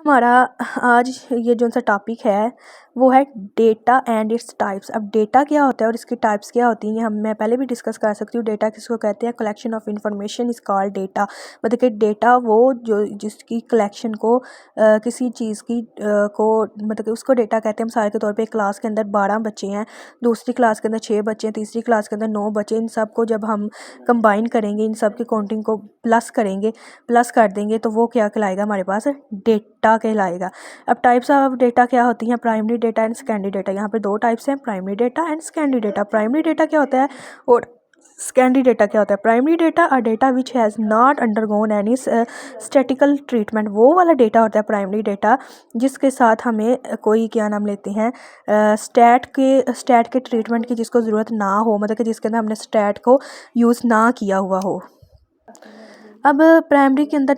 हमारा आज ये जो सा टॉपिक है वो है डेटा एंड इट्स टाइप्स। अब डेटा क्या होता है और इसकी टाइप्स क्या होती हैं मैं पहले भी डिस्कस कर सकती हूँ। डेटा किसको कहते हैं? Collection of information is called data. मतलब कि डेटा वो जो जिसकी कलेक्शन को किसी चीज़ की को मतलब कि उसको डेटा कहते हैं। मिसाल के तौर पे एक क्लास के अंदर 12 बच्चे हैं, दूसरी क्लास के अंदर 6 बच्चे हैं, तीसरी क्लास के अंदर 9 बच्चे। इन सब को जब हम कंबाइन करेंगे, इन सब की काउंटिंग को प्लस करेंगे, प्लस कर देंगे तो वो क्या कहलाएगा? हमारे पास डेटा कहलाएगा। अब टाइप्स ऑफ डेटा क्या होती हैं? Primary data and secondary data. यहाँ पे दो टाइप्स हैं, primary data and secondary data. Primary data क्या होता है और सेकेंडरी डेटा क्या होता है? Primary data a data which has not undergone any statistical treatment. वो वाला डेटा होता है प्राइमरी डेटा जिसके साथ हमें कोई क्या नाम लेते हैं स्टैट के ट्रीटमेंट की जिसको ज़रूरत ना हो, मतलब कि जिसके अंदर हमने स्टैट को यूज़ ना किया हुआ हो। अब प्राइमरी के अंदर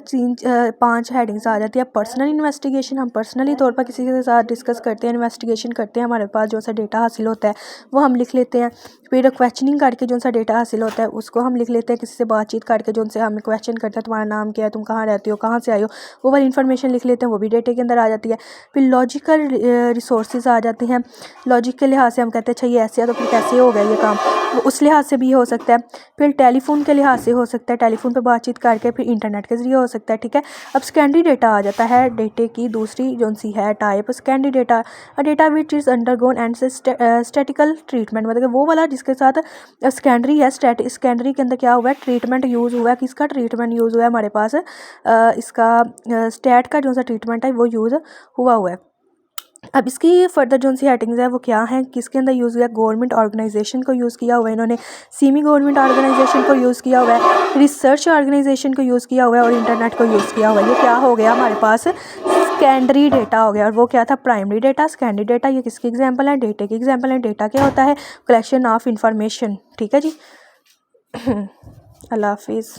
5 हेडिंग्स आ जाती है। पर्सनल इन्वेस्टिगेशन, हम पर्सनली तौर पर किसी के साथ डिस्कस करते हैं, इन्वेस्टिगेशन करते हैं, हमारे पास जो सा डेटा हासिल होता है वो हम लिख लेते हैं। फिर क्वेश्चनिंग करके जो सा डेटा हासिल होता है उसको हम लिख लेते हैं। किसी से बातचीत करके जो उनसे हमें क्वेश्चन करते हैं, तुम्हारा नाम क्या है, तुम कहाँ रहते हो, कहाँ से आए हो, वो वाली इन्फॉर्मेशन लिख लेते हैं, वो भी डेटे के अंदर आ जाती है। फिर लॉजिकल रिसोर्सेज आ जाते हैं। लॉजिक के लिहाज से हम कहते हैं अच्छा ये ऐसे है तो फिर कैसे हो गया ये काम, वो उस लिहाज से भी हो सकता है। फिर टेलीफोन के लिहाज से हो सकता है, टेलीफोन पे बातचीत करके। फिर इंटरनेट के ज़रिए हो सकता है, ठीक है। अब सेकेंडरी डेटा आ जाता है, डेटे की दूसरी जो सी है type secondary data. Data which is undergone and statistical treatment, मतलब कि वो वाला जिसके साथ सेकेंडरी है। सेकेंडरी के अंदर क्या हुआ है? ट्रीटमेंट यूज़ हुआ है। किसका ट्रीटमेंट यूज़ हुआ है? हमारे पास इसका स्टैट का जो सा ट्रीटमेंट है वो यूज़ हुआ है। अब इसकी फर्दर जो सी हेडिंग्स है वो क्या है, किसके अंदर यूज़ हुआ है? गवर्नमेंट ऑर्गेनाइजेशन को यूज़ किया हुआ है इन्होंने, सेमी गवर्नमेंट ऑर्गेनाइजेशन को यूज़ किया हुआ है, रिसर्च ऑर्गेनाइजेशन को यूज़ किया हुआ है और इंटरनेट को यूज़ किया हुआ है। ये क्या हो गया हमारे पास? सेकेंडरी डेटा हो गया। और वो क्या था? Primary data. सेकेंडरी डेटा ये किसकी एग्जाम्पल है? डेटा की एग्जाम्पल है। डेटा क्या होता है? कलेक्शन ऑफ इंफॉर्मेशन, ठीक है जी। अल्लाह हाफिज़।